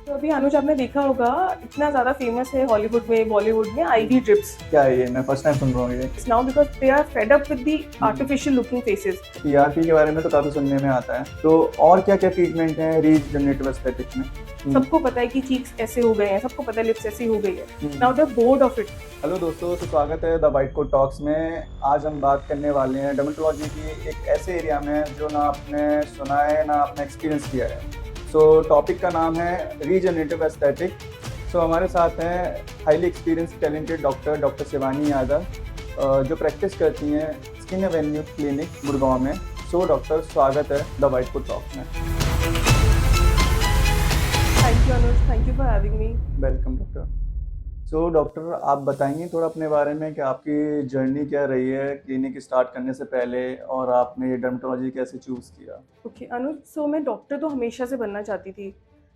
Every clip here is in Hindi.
तो अभी अनुज आपने देखा होगा, इतना ज़्यादा फेमस है हॉलीवुड में, बॉलीवुड में आईवी ड्रिप्स। क्या है ये? मैं फर्स्ट टाइम सुन रहा हूँ ये। Now because they are fed up with the artificial looking faces. TRP के बारे में तो काफी सुनने में आता है, तो और क्या क्या ट्रीटमेंट है रीजनरेटिव एस्थेटिक में? सबको पता है कि चीक्स ऐसे हो गए हैं, सबको पता है लिप्स ऐसी हो गई है। हम्म। Now they bored of it. Hello दोस्तों, तो स्वागत है द वाइट कोट टॉक्स में। आज हम बात करने वाले हैं डर्मेटोलॉजी की एक ऐसे एरिया में जो ना आपने सुना है ना आपने एक्सपीरियंस किया है। सो टॉपिक का नाम है रीजनरेटिव एस्थेटिक। सो हमारे साथ हैं highly experience talented doctor Shivani Yadav, जो प्रैक्टिस करती हैं स्किन एवेन्यू क्लिनिक गुड़गांव में। सो डॉक्टर, स्वागत है द वाइट कोट टॉक्स में। Thank you Anuj, thank you for having me. Welcome doctor. So doctor, आप बताएंगे थोड़ा अपने बारे में कि आपकी जर्नी क्या रही है क्लिनिक स्टार्ट करने से पहले, और आपने ये डर्मेटोलॉजी कैसे चूज़ किया? ओके अनुज, सो मैं डॉक्टर तो हमेशा से बनना चाहती थी।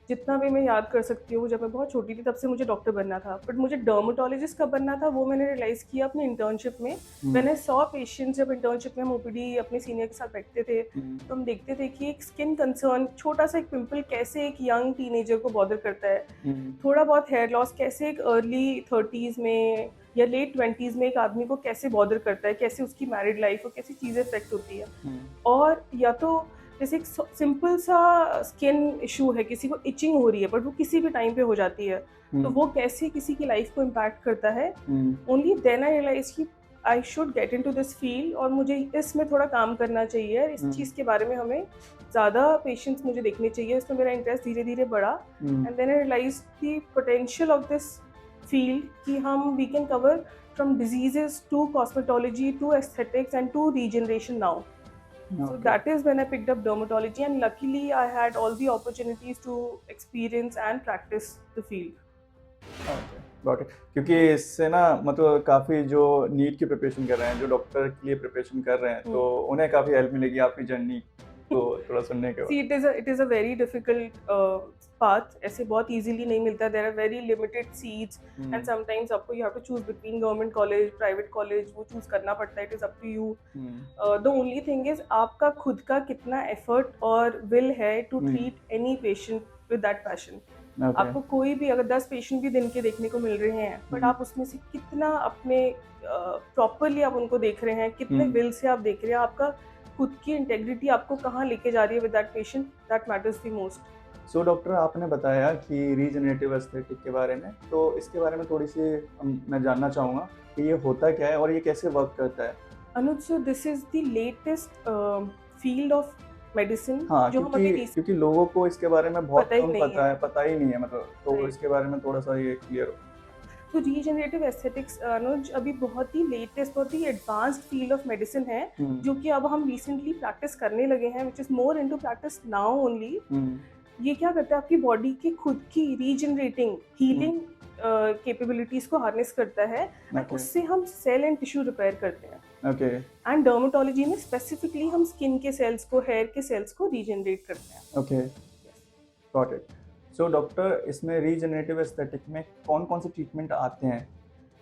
जितना भी मैं याद कर सकती हूँ, जब मैं बहुत छोटी थी तब से मुझे डॉक्टर बनना था। बट मुझे डर्मेटोलॉजिस्ट कब बनना था वो मैंने रियलाइज़ किया अपनी इंटर्नशिप में। मैंने 100 पेशेंट्स, जब इंटर्नशिप में हम ओपीडी अपने सीनियर के साथ बैठते थे तो हम देखते थे कि एक स्किन कंसर्न, छोटा सा एक पिंपल कैसे एक यंग टीनेजर को बॉदर करता है। थोड़ा बहुत हेयर लॉस कैसे एक अर्ली 30s में या लेट 20s में एक आदमी को कैसे बॉदर करता है, कैसे उसकी मैरिड लाइफ और कैसी चीज़ें इफेक्ट होती है। और या तो जैसे एक सिंपल सा स्किन इशू है, किसी को इचिंग हो रही है बट वो किसी भी टाइम पे हो जाती है, तो वो कैसे किसी की लाइफ को इम्पैक्ट करता है। ओनली देन आई रियलाइज कि I should get into this field और मुझे इसमें थोड़ा काम करना चाहिए। इस चीज़ के बारे में हमें ज़्यादा पेशेंट्स मुझे देखने चाहिए। इसमें मेरा इंटरेस्ट धीरे धीरे बढ़ा and then I realise the potential of this field कि हम we can cover from diseases to cosmetology to aesthetics and to regeneration now. So that is when I picked up dermatology, and luckily I had all the opportunities to experience and practice the field. Got it. क्योंकि इससे ना मतलब काफ़ी जो नीट की प्रिपरेशन कर रहे हैं, जो डॉक्टर के लिए प्रिपरेशन कर रहे हैं, तो उन्हें काफ़ी हेल्प मिलेगी आपकी जर्नी को थोड़ा सुनने के बाद। See, it is a very difficult path. ऐसे बहुत easily नहीं मिलता. There are very limited seats and sometimes आपको you have to choose between government college, private college. वो choose करना पड़ता है. It is up to you. The only thing is आपका खुद का कितना effort और will है to treat any patient with that passion. आपको कोई भी अगर 10 पेशेंट भी दिन के देखने को मिल रहे हैं, बट आप उसमें से कितना अपने प्रॉपरली आप उनको देख रहे हैं, कितने विल से आप देख रहे हैं, आपका खुद की इंटेग्रिटी आपको कहाँ लेके जा रही है with that patient, that matters the most. So doctor, आपने बताया कि रीजनरेटिव एस्थेटिक के बारे में, तो इसके बारे में थोड़ी सी मैं जानना चाहूँगा कि ये होता क्या है और ये कैसे वर्क करता है। Anuj, so this is the latest field of medicine. हाँ, जो क्योंकि लोगों को इसके बारे में बहुत कम पता ही नहीं है, मतलब तो इसके बारे में थोड़ा सा ये क्लियर हो। तो रीजनरेटिव एस्थेटिक्स अनुज अभी बहुत ही लेटेस्ट, बहुत ही एडवांस्ड फील्ड ऑफ मेडिसिन है, जो कि अब हम रिसेंटली प्रैक्टिस करने लगे हैं, which is more into practice now only. ये क्या करता है, आपकी बॉडी की खुद की रीजनरेटिंग हीलिंग कैपेबिलिटीज को हार्नेस करता है, उससे हम सेल एंड टिश्यू रिपेयर करते हैं। एंड डर्मेटोलॉजी में स्पेसिफिकली हम स्किन के सेल्स को, हेयर के सेल्स को रीजनरेट करते हैं। Got it. सो डॉक्टर, इसमें रीजनरेटिव एस्थेटिक में कौन कौन से ट्रीटमेंट आते हैं?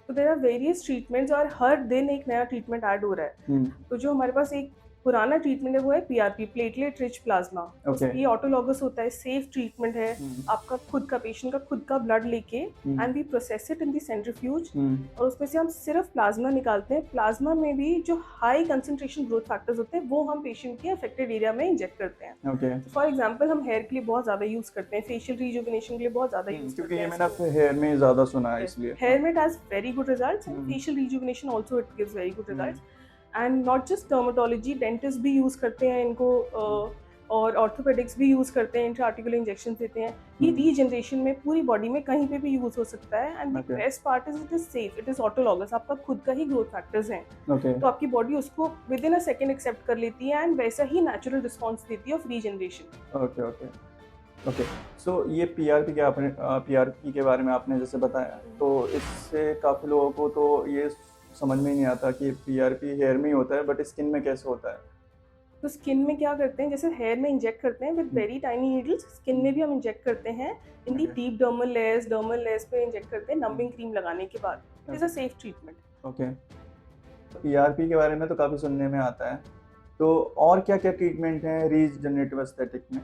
तो देयर आर वेरियस ट्रीटमेंट्स और हर दिन एक नया ट्रीटमेंट ऐड हो रहा है। तो जो हमारे पास एक पुराना ट्रीटमेंट है वो है पीआरपी, प्लेटलेट रिच प्लाज्मा। ये ऑटोलॉगस होता है, सेफ ट्रीटमेंट है। आपका खुद का पेशेंट का खुद का ब्लड लेके and we process it in the centrifuge, और उसमें से हम सिर्फ प्लाज्मा निकालते हैं। प्लाज्मा में भी जो हाई कंसंट्रेशन ग्रोथ फैक्टर्स होते हैं वो हम पेशेंट के अफेक्टेड एरिया में इंजेक्ट करते हैं। फॉर एग्जाम्पल हम हेयर के लिए बहुत ज्यादा यूज करते हैं, फेशियल रिजुविनेशन के लिए बहुत ज्यादा यूज करते हैं। मैंने अपने हेयर में ज्यादा सुना है, इसलिए हेयर में it has very good results and facial rejuvenation also it gives very good results. And not just dermatology, dentist भी यूज़ करते हैं इनको, और ऑर्थोपेडिक्स भी यूज़ करते हैं, इंट्राआर्टिकुलर इंजेक्शन देते हैं। ये रीजनरेशन में पूरी बॉडी में कहीं पे भी यूज़ हो सकता है। And the best part is it is safe, it is autologous, आपका खुद का ही ग्रोथ फैक्टर्स हैं। तो आपकी बॉडी उसको within a second accept कर लेती है एंड वैसा ही नेचुरल रिस्पॉन्स देती है ऑफ रीजनरेशन। ओके। सो ये पीआरपी के बारे में आपने जैसे बताया, तो इससे काफ़ी लोगों को तो ये समझ में ही नहीं आता कि पीआरपी हेयर में ही होता है, बट स्किन में कैसे होता है? तो स्किन में क्या करते हैं, जैसे हेयर में इंजेक्ट करते हैं with very tiny needles, skin में भी हम इंजेक्ट करते हैं इन दी डीप डर्मल लेयर्स पे इंजेक्ट करते हैं नंबिंग क्रीम लगाने के बाद। It is a safe treatment. Okay. PRP के बारे में तो काफ़ी सुनने में आता है, तो और क्या क्या ट्रीटमेंट हैं रीजनरेटिव एस्थेटिक में?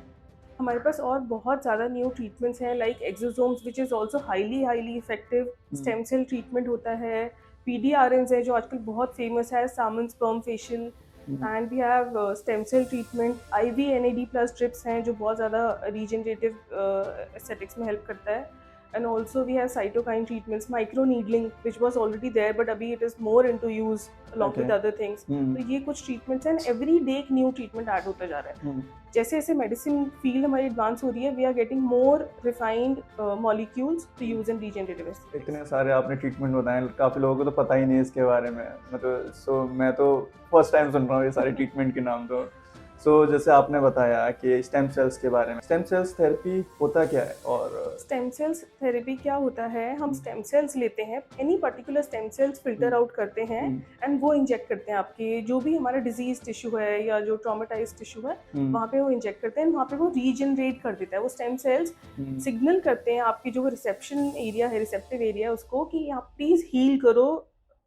हमारे पास और बहुत ज़्यादा न्यू ट्रीटमेंट्स हैं like exosomes which is also highly effective, stem cell treatment होता है, PDRNs है जो आजकल बहुत फेमस है, salmon sperm facial, and we have stem cell treatment, IV NAD plus drips हैं जो बहुत ज़्यादा रीजनरेटिव एस्थेटिक्स में हेल्प करता है, and also we have cytokine treatments, micro needling which was already there but abhi it is more into use along Okay. with other things. तो ये कुछ treatments हैं, every day एक new treatment add होता जा रहा है। जैसे जैसे मेडिसिन फील्ड हमारी एडवांस हो रही है, we are getting more refined molecules to use in regenerative aesthetics. इतने सारे आपने ट्रीटमेंट बताए, काफ़ी लोगों को तो पता ही नहीं इसके बारे में, मतलब मैं तो फर्स्ट टाइम सुन रहा हूँ ये सारे ट्रीटमेंट के नाम। तो जैसे आपने बताया कि स्टेम सेल्स के बारे में, स्टेम सेल्स थेरेपी होता क्या है? और स्टेम सेल्स थेरेपी क्या होता है, हम स्टेम सेल्स लेते हैं, any particular stem cells filter out करते हैं एंड वो इंजेक्ट करते हैं आपके जो भी हमारा डिजीज टिश्यू है या जो ट्रॉमेटाइज टिश्यू है वहाँ पे वो इंजेक्ट करते हैं, वहाँ पे वो रीजनरेट कर देता है। वो स्टेम सेल्स सिग्नल करते हैं आपकी जो रिसेप्शन एरिया है, रिसेप्टिव एरिया, उसको कि आप प्लीज हील करो,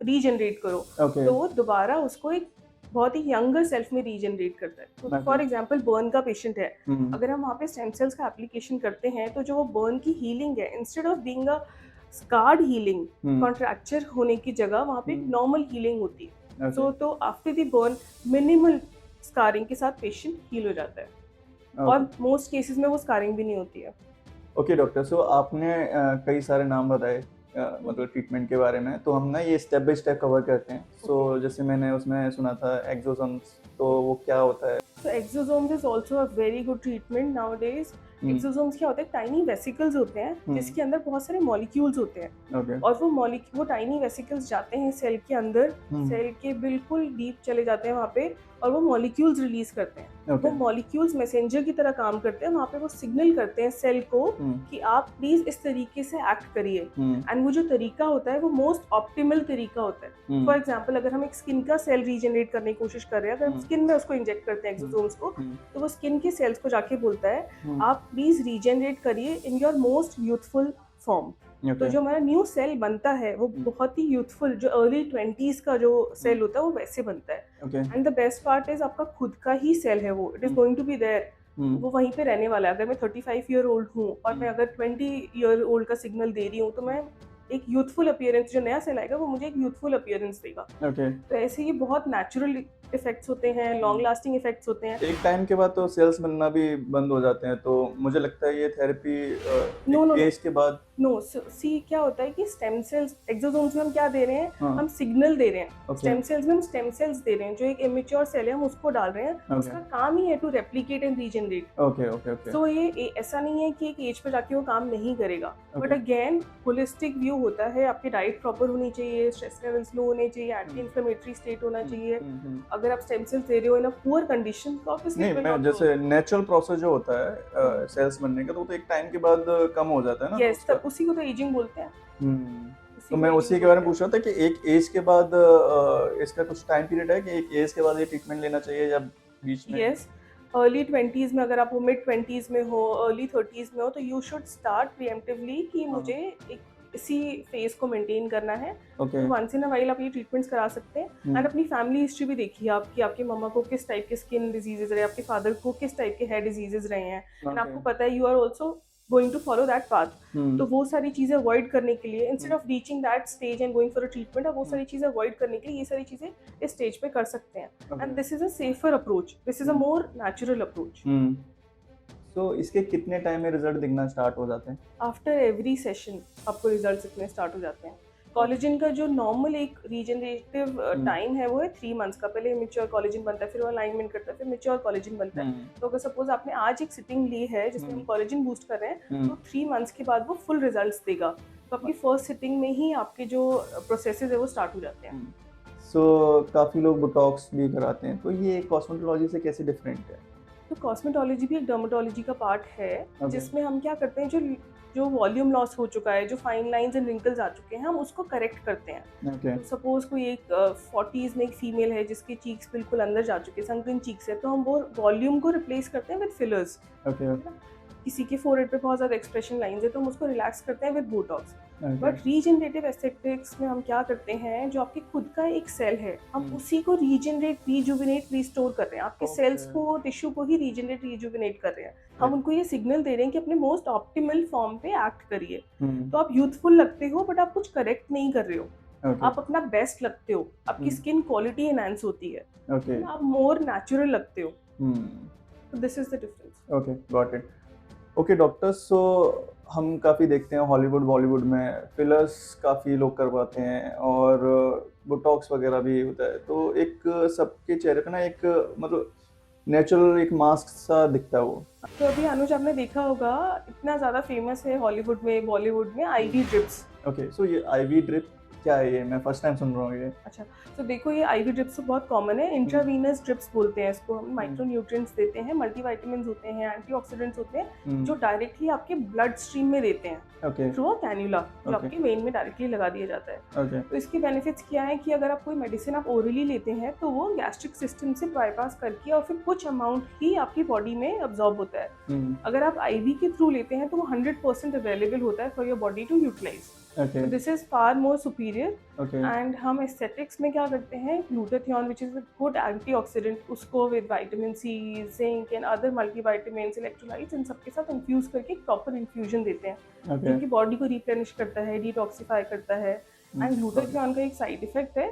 रीजनरेट करो। तो वो दोबारा उसको एक बहुत ही यंगर सेल्फ में रीजनरेट करता है। तो फॉर एग्जांपल बर्न का पेशेंट है, अगर हम वहाँ पे स्टेम सेल्स का एप्लीकेशन करते हैं तो जो वो बर्न की हीलिंग है, instead of being a scarred healing, contracture होने की जगह वहाँ पे नॉर्मल हीलिंग होती है। तो after the burn minimal scarring के साथ पेशेंट हील हो जाता है और मोस्ट केसेस में वो स्कारिंग भी नहीं होती है। ओके डॉक्टर, सो आपने कई सारे नाम बताए मतलब ट्रीटमेंट के बारे में, तो हम ना ये स्टेप बाय स्टेप कवर करते हैं। सो जैसे मैंने उसमें सुना था एक्सोसोम्स, तो वो क्या होता है? So exosomes is also a very good treatment nowadays. Exosomes क्या होते हैं, टाइनी वेसिकल्स होते हैं जिसके अंदर बहुत सारे मॉलिक्यूल्स होते हैं। Okay. और वो टाइनी वेसिकल्स जाते हैं सेल के अंदर, सेल के बिल्कुल डीप चले जाते हैं वहाँ पे और वो मॉलिक्यूल्स रिलीज करते हैं। वो मॉलिक्यूल्स मैसेंजर की तरह काम करते हैं, वहाँ पे वो सिग्नल करते हैं सेल को कि आप प्लीज इस तरीके से एक्ट करिए, एंड वो जो तरीका होता है वो मोस्ट ऑप्टिमल तरीका होता है। फॉर एग्जाम्पल अगर हम एक स्किन का सेल रीजनरेट करने की कोशिश कर रहे हैं, अगर हम स्किन में उसको इंजेक्ट करते हैं एक्सोसोम्स को, तो वो स्किन के सेल्स को जाके बोलता है आप प्लीज रीजनरेट करिए in your most youthful form. तो जो हमारा न्यू सेल बनता है वो बहुत ही यूथफुल, जो अर्ली 20s का जो सेल होता है वो वैसे बनता है। And the best part is आपका खुद का ही सेल है, वो it is going to be there, वो वहीं पे रहने वाला है। अगर मैं 35 ईयर ओल्ड हूँ और मैं अगर 20 ईयर ओल्ड का सिग्नल दे रही हूँ तो मैं एक यूथफुल अपीयरेंस, जो नया सेल आएगा वो मुझे एक यूथफुल अपीयरेंस देगा। तो ऐसे ये बहुत नेचुरल इफेक्ट्स होते हैं, लॉन्ग लास्टिंग इफेक्ट्स होते हैं। एक टाइम के बाद तो सेल्स बनना भी बंद हो जाते हैं, तो मुझे लगता है ये थेरेपी एज के बाद। सी क्या होता है कि स्टेम सेल्स एक्सोसोम्स में हम क्या दे रहे हैं, हम सिग्नल दे रहे हैं। स्टेम सेल्स में हम स्टेम सेल्स दे रहे हैं, जो एक इमेच्योर सेल है हम उसको डाल रहे हैं। उसका काम ही है टू रेप्लिकेट एंड रीजनरेट। सो ये ऐसा नहीं है कि एक एज पे जाके वो काम नहीं करेगा, बट अगेन होलिस्टिक व्यू होता है, आपकी डाइट प्रॉपर होनी चाहिए, स्ट्रेस लेवल्स लो होने चाहिए, एंटी इंफ्लेमेटरी स्टेट होना चाहिए। अगर आप स्टेम सेल्स दे रहे हो इन अ पुअर कंडीशन तो ऑब्वियसली नहीं, मैं जैसे नेचुरल प्रोसेस जो होता है सेल्स बनने का, तो वो तो एक टाइम के बाद कम हो जाता है ना। यस, तब उसी को तो एजिंग बोलते हैं। तो मैं उसी के बारे में पूछ रहा था कि एक एज के बाद इसका कुछ टाइम पीरियड है कि एक एज के बाद ये ट्रीटमेंट लेना चाहिए या बीच में? यस, अर्ली 20s में, अगर आप वो मिड 20s में हो, अर्ली 30s में हो, तो यू शुड स्टार्ट प्रीएम्प्टिवली कि मुझे एक इसी फेज को मेंटेन करना है। तो वंस इन अ वाइल आप ये ट्रीटमेंट्स करा सकते हैं। एंड अपनी फैमिली हिस्ट्री भी देखिए आप कि आपके मम्मा को किस टाइप के स्किन डिजीजेज रहे, आपके फादर को किस टाइप के हेयर डिजीजेज रहे हैं, एंड आपको पता है you are also going to follow that path. तो वो सारी चीजें अवॉइड करने के लिए, instead of reaching that stage and going for a treatment, आप वो सारी चीजें अवॉइड करने के लिए ये सारी चीजें इस स्टेज पे कर सकते हैं। And this is a safer approach, this is a more natural approach. तो इसके कितने टाइम में रिजल्ट दिखना स्टार्ट हो जाते हैं? आफ्टर एवरी सेशन आपको रिजल्ट दिखने स्टार्ट हो जाते हैं। कोलेजन का जो नॉर्मल एक रीजनरेटिव टाइम है वो है 3 मंथ्स का। पहले मेच्योर कोलेजन बनता है, फिर वो अलाइनमेंट करता है, फिर मेच्योर कोलेजन बनता है। तो अगर सपोज आपने आज एक सिटिंग ली है जिसमें हम कोलेजन बूस्ट कर रहे हैं, तो 3 मंथ्स के बाद वो फुल रिजल्ट्स देगा। तो आपकी फर्स्ट सिटिंग में ही आपके जो प्रोसेसेस है वो स्टार्ट हो जाते हैं। काफ़ी लोग बोटॉक्स भी कराते हैं, तो ये कॉस्मेटोलॉजी से कैसे डिफरेंट है? तो कॉस्मेटोलॉजी भी एक डर्मेटोलॉजी का पार्ट है, जिसमें हम क्या करते हैं, जो वॉल्यूम लॉस हो चुका है, जो फाइन लाइंस एंड रिंकल्स आ चुके हैं, हम उसको करेक्ट करते हैं। तो सपोज कोई एक 40s में एक फीमेल है जिसके चीक्स बिल्कुल अंदर जा चुके हैं, सनकन चीक्स है, तो हम वो वॉल्यूम को रिप्लेस करते हैं विद फिलर्स। किसी के फोरहेड पे बहुत ज़्यादा एक्सप्रेशन लाइंस है तो हम उसको रिलैक्स करते हैं with Botox. But regenerative aesthetics में हम क्या करते हैं, जो आपके खुद का एक सेल है, हम उसी को रीजनरेट, रीजुविनेट, रिस्टोर कर रहे हैं, आपके सेल्स को, टिश्यू को ही रीजनरेट, रिजुविनेट कर रहे हैं। हम उनको ये सिग्नल दे रहे हैं कि अपने मोस्ट ऑप्टिमल फॉर्म पे एक्ट करिए। तो आप यूथफुल लगते हो बट आप कुछ करेक्ट नहीं कर रहे हो, आप अपना बेस्ट लगते हो, आपकी स्किन क्वालिटी एनहांस होती है, आप मोर नेचुरल लगते हो। तो this is the difference. Okay, got it. Okay doctor, so हम काफ़ी देखते हैं हॉलीवुड बॉलीवुड में फिलर्स काफ़ी लोग करवाते हैं और बोटॉक्स वगैरह भी होता है, तो एक सबके चेहरे पे ना एक मतलब नेचुरल एक मास्क सा दिखता है वो। तो अभी अनुज आपने देखा होगा, इतना ज़्यादा फेमस है हॉलीवुड में, बॉलीवुड में आईवी ड्रिप्स। ओके, सो ये आईवी ड्रिप क्या है? ये मैं फर्स्ट टाइम सुन रहा हूँ ये। अच्छा, तो देखो ये आईवी ड्रिप्स तो बहुत कॉमन है, इंट्रावीनस ड्रिप्स बोलते हैं इसको हम। माइक्रो न्यूट्रिएंट्स देते हैं, मल्टीविटामिन्स होते हैं, एंटीऑक्सीडेंट्स होते हैं, जो डायरेक्टली आपके ब्लड स्ट्रीम में देते हैं थ्रू अ कैन्युला, जो आपके वेन में डायरेक्टली लगा दिया जाता है। तो इसके बेनिफिट्स क्या है कि अगर आप कोई मेडिसिन आप ओरली लेते हैं तो वो गैस्ट्रिक सिस्टम से बाईपास करके और फिर कुछ अमाउंट ही आपकी बॉडी में अब्जॉर्ब होता है। अगर आप आईवी के थ्रू लेते हैं तो वो 100% अवेलेबल होता है for your body to utilise. This is far more superior. And हम एस्थेटिक्स में क्या करते हैं, glutathione which is a good antioxidant, उसको with vitamin C, zinc and other multivitamins, electrolytes, इन सबके साथ इन्फ्यूज करके प्रॉपर इन्फ्यूजन देते हैं, जो कि बॉडी को रिप्लेनिश करता है, डिटॉक्सिफाई करता है। एंड ग्लूटाथियोन का एक साइड इफेक्ट है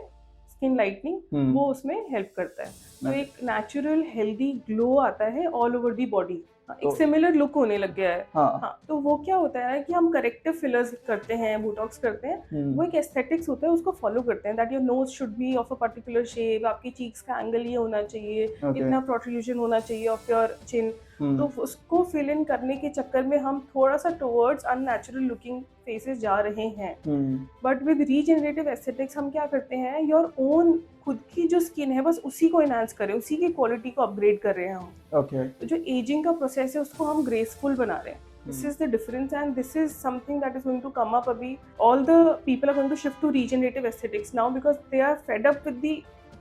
स्किन लाइटनिंग, वो उसमें हेल्प करता है। तो एक नेचुरल हेल्दी ग्लो आता है ऑल ओवर दी बॉडी, एक सिमिलर लुक होने लग गया है। हाँ, तो वो क्या होता है कि हम करेक्टिव फिलर्स करते हैं, बोटॉक्स करते हैं, वो एक एस्थेटिक्स होता है, उसको फॉलो करते हैं, that your nose should be of a particular shape, आपकी चीक्स का एंगल ये होना चाहिए, इतना प्रोट्रूजन होना चाहिए ऑफ योर चिन। तो उसको फिल इन करने के चक्कर में हम थोड़ा सा टुवर्ड्स अननेचुरल लुकिंग फेसेस जा रहे हैं। बट विद रीजनरेटिव एस्थेटिक्स हम क्या करते हैं, योर ओन खुद की जो स्किन है बस उसी को एनहांस कर रहे हैं, उसी की क्वालिटी को अपग्रेड कर रहे हैं हम। तो जो एजिंग का प्रोसेस है उसको हम ग्रेसफुल बना रहे हैं। This is the difference, and this is something that is going to come up abhi. All the people are going to shift to regenerative aesthetics now because they are fed up with the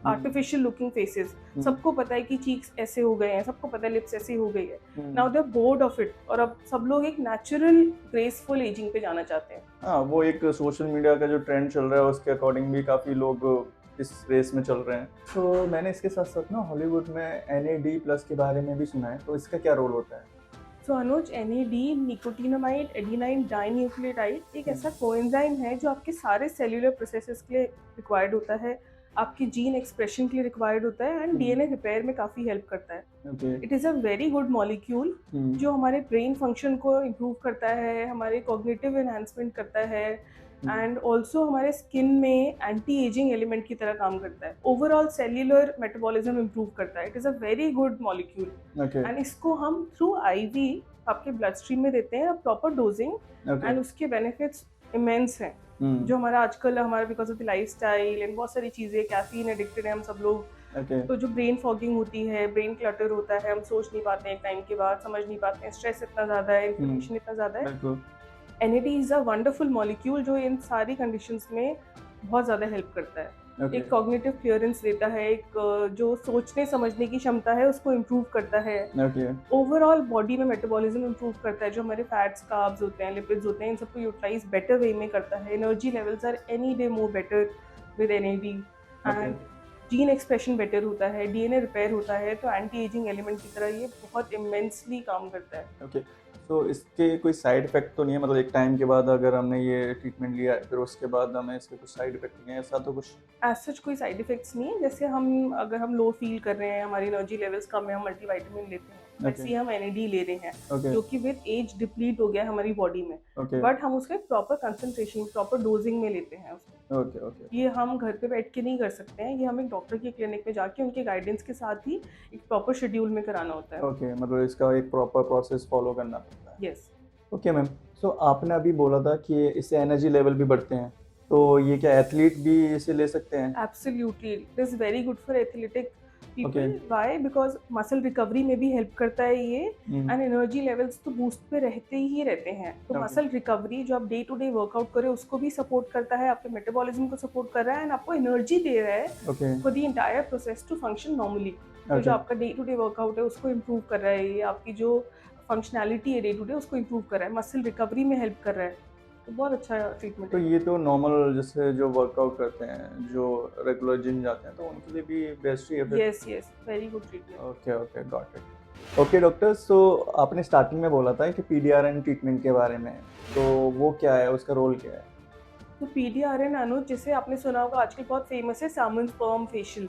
artificial looking faces. सबको पता है कि cheeks ऐसे हो गए हैं, सबको पता है lips ऐसी हो गई है। Now they are bored of it, और अब सब लोग एक natural graceful aging पे जाना चाहते हैं। हाँ, वो एक सोशल मीडिया का जो ट्रेंड चल रहा है उसके अकॉर्डिंग भी काफ़ी लोग इस रेस में चल रहे हैं। तो मैंने इसके साथ साथ ना हॉलीवुड में NAD+ के बारे में भी सुना है, तो इसका क्या रोल होता है? तो अनुज, NAD निकोटिनामाइड एडिनाइन डाइन्यूक्लियोटाइड एक ऐसा कोएंजाइम है जो आपके सारे सेल्यूलर प्रोसेसेस के लिए रिक्वायर्ड होता है, आपकी जीन एक्सप्रेशन के लिए रिक्वायर्ड होता है, एंड DNA रिपेयर में काफ़ी हेल्प करता है। It is a very good molecule जो हमारे ब्रेन फंक्शन को इम्प्रूव करता है, हमारे कॉग्निटिव एनहांसमेंट करता है, एंड ऑल्सो हमारे स्किन में एंटी एजिंग एलिमेंट की तरह काम करता है, ओवरऑल सेल्यूलर मेटाबॉलिज्म इम्प्रूव करता है। It is a very good molecule, and इसको हम थ्रू IV आपके ब्लड स्ट्रीम में देते हैं, प्रॉपर डोजिंग, एंड उसके बेनिफिट्स इमेंस हैं। जो हमारा आजकल हमारा because of the lifestyle and बहुत सारी चीज़ें, कैफीन एडिक्टेड है हम सब लोग, तो जो ब्रेन फॉगिंग होती है, ब्रेन क्लटर होता है, हम सोच नहीं पाते हैं एक टाइम के बाद, समझ नहीं पाते हैं, स्ट्रेस इतना ज़्यादा है, इन्फ्लेमेशन इतना ज़्यादा है। NAD is a wonderful molecule जो इन सारी कंडीशंस में बहुत ज़्यादा हेल्प करता है। एक कॉग्निटिव क्लियरेंस देता है, एक जो सोचने समझने की क्षमता है उसको इम्प्रूव करता है, ओवरऑल बॉडी में मेटाबॉलिज्म इम्प्रूव करता है, जो हमारे फैट्स, कार्ब्स होते हैं, लिपिड्स होते हैं, इन सबको यूटिलाइज बेटर वे में करता है। Energy levels are any day more better with NAD, and gene expression better होता है, DNA रिपेयर होता है, तो एंटी एजिंग एलिमेंट की तरह ये बहुत इमेंसली काम करता है। तो इसके कोई साइड इफेक्ट तो नहीं है, मतलब एक टाइम के बाद अगर हमने ये ट्रीटमेंट लिया फिर उसके बाद हमें इसके कुछ साइड इफेक्ट नहीं है, ऐसा तो कुछ एज सच कोई साइड इफेक्ट्स नहीं है। जैसे हम अगर हम लो फील कर रहे हैं, हमारी एनर्जी लेवल्स कम है, हम मल्टीविटामिन लेते हैं, वैसे ही हम NAD ले रहे हैं, जो कि विद एज डिप्लीट हो गया हमारी बॉडी में, बट हम उसका प्रॉपर कंसंट्रेशन, प्रॉपर डोजिंग में लेते हैं उसको। ये हम घर पे बैठ के नहीं कर सकते हैं, ये हम एक डॉक्टर की क्लिनिक में जाके उनके गाइडेंस के साथ ही एक प्रॉपर शेड्यूल में कराना होता है। मतलब इसका एक प्रॉपर प्रोसेस फॉलो करना पड़ता है। यस। ओके मैम, सो आपने अभी बोला था कि इससे एनर्जी लेवल भी बढ़ते हैं, तो ये क्या एथलीट भी इसे ले सकते हैं? Absolutely, it is very good for athletic people. Why? Because muscle recovery में भी हेल्प करता है ये, एंड एनर्जी लेवल्स तो बूस्ट पे रहते ही रहते हैं। तो मसल रिकवरी जो आप डे टू डे वर्कआउट करें उसको भी सपोर्ट करता है, आपके मेटाबॉलिज्म को सपोर्ट कर रहा है, एंड आपको एनर्जी दे रहा है for the entire process to function normally. तो जो आपका डे टू डे वर्कआउट है उसको इम्प्रूव कर रहा है, ये आपकी जो फंक्शनैलिटी है डे टू डे उसको इम्प्रूव कर रहा है, मसल रिकवरी में हेल्प कर रहा है। तो बहुत अच्छा ट्रीटमेंट तो है। ये तो नॉर्मल जैसे जो वर्कआउट करते हैं, जो रेगुलर जिम जाते हैं, तो उनके लिए भी बेस्ट ही है फिर। Yes yes, very good treatment. Okay okay, got it. Okay doctor, so आपने स्टार्टिंग में बोला था कि पीडीआरएन ट्रीटमेंट के बारे में, तो वो क्या है, उसका रोल क्या है? तो पीडीआरएन अनुज, जिसे आपने सुना होगा आजकल बहुत फेमस है, सामन स्पर्म फेशियल,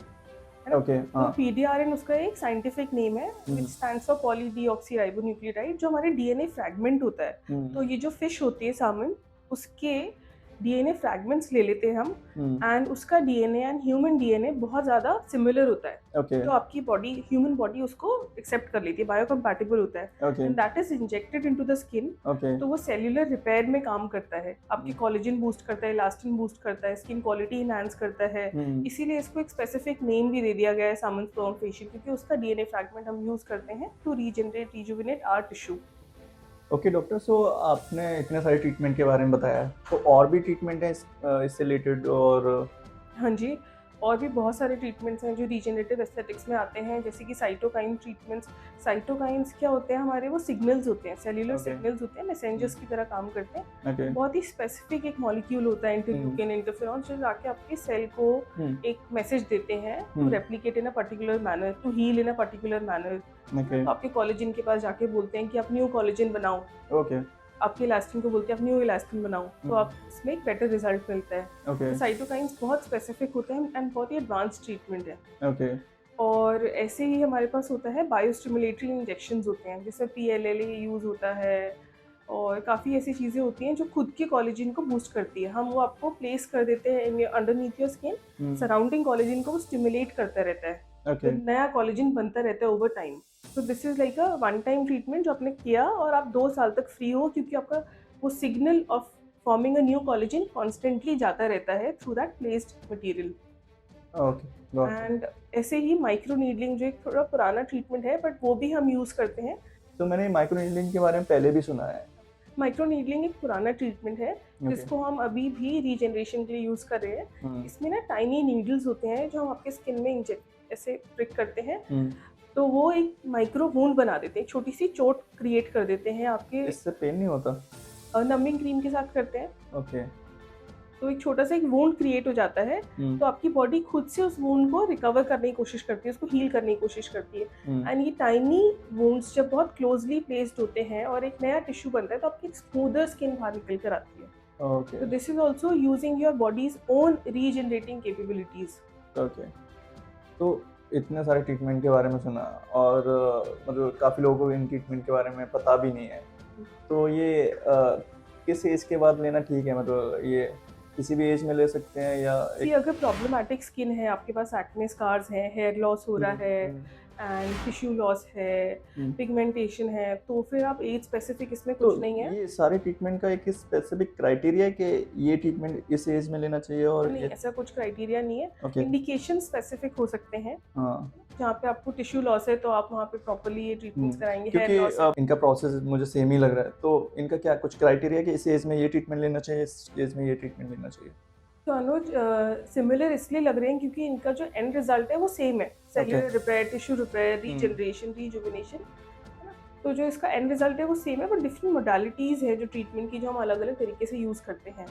है ना? ओके, तो हाँ। पीडीआरएन उसका एक साइंटिफिक नेम है, विच हम्म, स्टैंड्स फॉर पॉली डीऑक्सीराइबोन्यूक्लियोटाइड, जो हमारे डीएनए फ्रैगमेंट होता है। तो हम्म, ये जो फिश होती है सामन, उसके डीएनए फ्रैगमेंट्स ले लेते हैं हम, हम्म, एंड उसका डीएनए एंड ह्यूमन डीएनए बहुत ज़्यादा सिमिलर होता है। ओके तो आपकी बॉडी, ह्यूमन बॉडी उसको एक्सेप्ट कर लेती है, बायोकम्पैटिबल होता है, okay and that is injected into the skin. Okay. तो वो सेल्यूलर रिपेयर में काम करता है, आपकी हम्म, कोलेजन बूस्ट करता है, इलास्टिन बूस्ट करता है, स्किन क्वालिटी इनहांस करता है। हम्म, इसीलिए इसको एक स्पेसिफिक नेम भी दे दिया गया है, सामन स्पर्म फेशियल, क्योंकि उसका डीएनए फ्रैगमेंट हम यूज करते हैं to regenerate rejuvenate our tissue. Okay doctor, so आपने इतने सारे ट्रीटमेंट के बारे में बताया, तो और भी ट्रीटमेंट है इससे रिलेटेड? और हाँ जी, और भी बहुत सारे ट्रीटमेंट्स हैं जो रीजनरेटिव एस्थेटिक्स में आते हैं, जैसे कि साइटोकाइन ट्रीटमेंट्स। साइटोकाइंस क्या होते हैं हमारे, वो सिग्नल्स होते हैं, सेल्यूलर ओके। सिग्नल्स होते हैं, मैसेंजर्स की तरह काम करते हैं। ओके। बहुत ही स्पेसिफिक एक मॉलिक्यूल होता है, इंटरल्यूकिन इंटरफेरॉन, जो जाके आपके सेल को हम्म, एक मैसेज देते हैं to hmm, replicate in a particular manner, to heal in a particular manner. Okay तो आपके कोलेजन के पास जाके बोलते हैं कि आप न्यू कोलेजन बनाओ, ओके आपके इलास्टिन को बोलते हैं आप न्यू इलास्टिन बनाओ, तो आप इसमें एक बेटर रिजल्ट मिलता है। ओके तो साइटोकाइंस बहुत स्पेसिफिक होते हैं एंड बहुत ही एडवांस ट्रीटमेंट है। ओके और ऐसे ही हमारे पास होता है बायोस्टिमुलेटरी इंजेक्शंस होते हैं, जिसमें पीएलएलए यूज़ होता है, और काफ़ी ऐसी चीज़ें होती हैं जो खुद के कोलेजन को बूस्ट करती है। हम वो आपको प्लेस कर देते हैं in underneath your skin, surrounding collagen को वो स्टिमुलेट करता रहता है, ओके तो नया कोलेजन बनता रहता है ओवर टाइम। तो this is like a one time treatment जो आपने किया और आप 2 साल तक फ्री हो, क्योंकि आपका वो signal of forming a new collagen constantly जाता रहता है through that placed material. Okay, got it. And ऐसे ही माइक्रो नीडलिंग, जो एक थोड़ा पुराना ट्रीटमेंट है बट वो भी हम यूज़ करते हैं। तो मैंने माइक्रो नीडलिंग के बारे में पहले भी सुना है। माइक्रो नीडलिंग एक पुराना ट्रीटमेंट है ओके। जिसको हम अभी भी रीजनरेशन के लिए यूज़ कर रहे हैं। हम्म, इसमें ना टाइनी नीडल्स होते हैं जो हम आपके स्किन में इंजेक्ट ऐसे प्रिक करते हैं, हम्म, तो वो एक माइक्रो वूंड बना देते हैं, छोटी सी चोट क्रिएट कर देते हैं आपके। इससे पेन नहीं होता? नमिंग क्रीम के साथ करते हैं, ओके। तो एक छोटा सा एक वूंड क्रिएट हो जाता है। तो आपकी बॉडी खुद से उस वूंड को रिकवर करने की कोशिश करती है, उसको हील करने की कोशिश करती है। एंड ये टाइनी वुंड्स जब बहुत क्लोजली प्लेस्ड होते हैं और एक नया टिश्यू बनता है, तो आपकी स्मूदर स्किन बाहर निकल कर आती है। ओके तो this is also using your bodies own regenerating capabilities. Okay. तो इतने सारे ट्रीटमेंट के बारे में सुना, और मतलब काफ़ी लोगों को इन ट्रीटमेंट के बारे में पता भी नहीं है। तो ये किस एज के बाद लेना ठीक है? मतलब ये किसी भी एज में ले सकते हैं या सी, अगर प्रॉब्लमाटिक स्किन है, आपके पास एक्ने स्कार्स हैं, हेयर लॉस हो रहा है, एंड टिश्यू लॉस है, पिगमेंटेशन है, तो फिर आप एज स्पेसिफिक इसमें तो कुछ नहीं है। ये सारे ट्रीटमेंट का एक स्पेसिफिक क्राइटेरिया है कि ये ट्रीटमेंट इस एज में लेना चाहिए और नहीं, ये? ऐसा कुछ क्राइटेरिया नहीं है। ओके। इंडिकेशन स्पेसिफिक हो सकते हैं, हाँ। जहाँ पे आपको टिश्यू लॉस है तो आप वहाँ पे प्रॉपर्ली ये ट्रीटमेंट्स कराएंगे। हेयर क्योंकि लॉस है इनका प्रोसेस मुझे सेम ही लग रहा है, तो इनका क्या कुछ क्राइटेरिया कि इस एज में ये ट्रीटमेंट लेना चाहिए, इस एज में ये ट्रीटमेंट लेना चाहिए? तो अनुज, सिमिलर इसलिए लग रहे हैं क्योंकि इनका जो एंड रिजल्ट है वो सेम है, cellular repair, tissue repair, regeneration, rejuvenation, है ना? तो जो इसका एंड रिजल्ट है वो सेम है, बट डिफरेंट मोडालिटीज है जो ट्रीटमेंट की, जो हम अलग अलग तरीके से यूज करते हैं।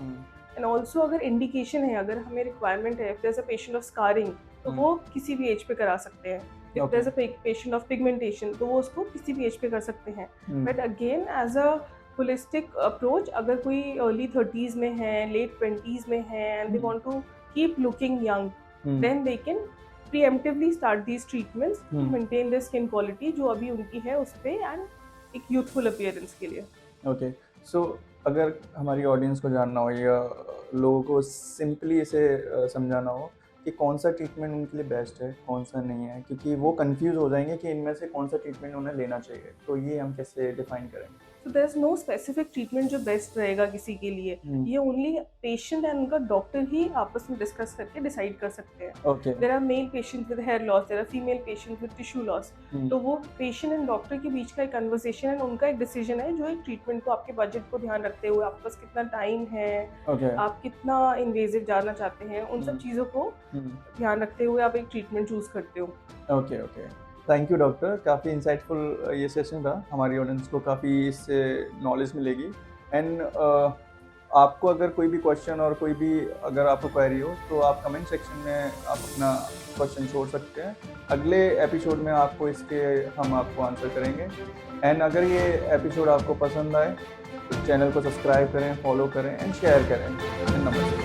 एंड ऑल्सो अगर इंडिकेशन है, अगर हमें रिक्वायरमेंट है, if there is a patient of scarring, तो वो किसी भी एज पे करा सकते हैं। If there is a patient of pigmentation, तो वो उसको किसी भी एज पे कर सकते हैं। But again, as a holistic approach, अगर कोई अर्ली 30s में है, लेट 20s में है, and they want to keep looking young, then they can preemptively start these treatments to maintain the skin quality जो अभी उनकी है उस पे, एंड एक यूथफुल अपीयरेंस के लिए। ओके। सो अगर हमारी ऑडियंस को जानना हो या लोगों को सिंपली इसे समझाना हो कि कौन सा ट्रीटमेंट उनके लिए बेस्ट है, कौन सा नहीं है, क्योंकि वो कंफ्यूज हो जाएंगे कि इनमें से कौन सा ट्रीटमेंट उन्हें लेना चाहिए, तो ये हम कैसे डिफाइन करेंगे? So there is no specific treatment जो बेस्ट रहेगा किसी के लिए। ये ओनली पेशेंट एंड उनका डॉक्टर ही आपस में डिस्कस करके डिसाइड कर सकते हैं। Okay. There are male patient with hair loss, there are female patient with tissue loss, तो वो पेशेंट एंड डॉक्टर के बीच का एक कन्वर्सेशन है, उनका एक डिसीजन है जो एक ट्रीटमेंट को आपके बजट को ध्यान रखते हुए, आपके पास कितना टाइम है, ओके। आप कितना इन्वेजिव जाना चाहते हैं, उन सब चीज़ों को ध्यान रखते हुए आप एक ट्रीटमेंट चूज करते हो। Okay okay. Thank you doctor, काफ़ी इंसाइटफुल ये सेशन रहा, हमारी ऑडियंस को काफ़ी इससे नॉलेज मिलेगी। एंड आपको अगर कोई भी क्वेश्चन और कोई भी अगर आपको क्वेरी हो तो आप कमेंट सेक्शन में आप अपना क्वेश्चन छोड़ सकते हैं। अगले एपिसोड में आपको इसके हम आपको आंसर करेंगे। एंड अगर ये एपिसोड आपको पसंद आए तो चैनल को सब्सक्राइब करें, फॉलो करें एंड शेयर करें। नमस्ते।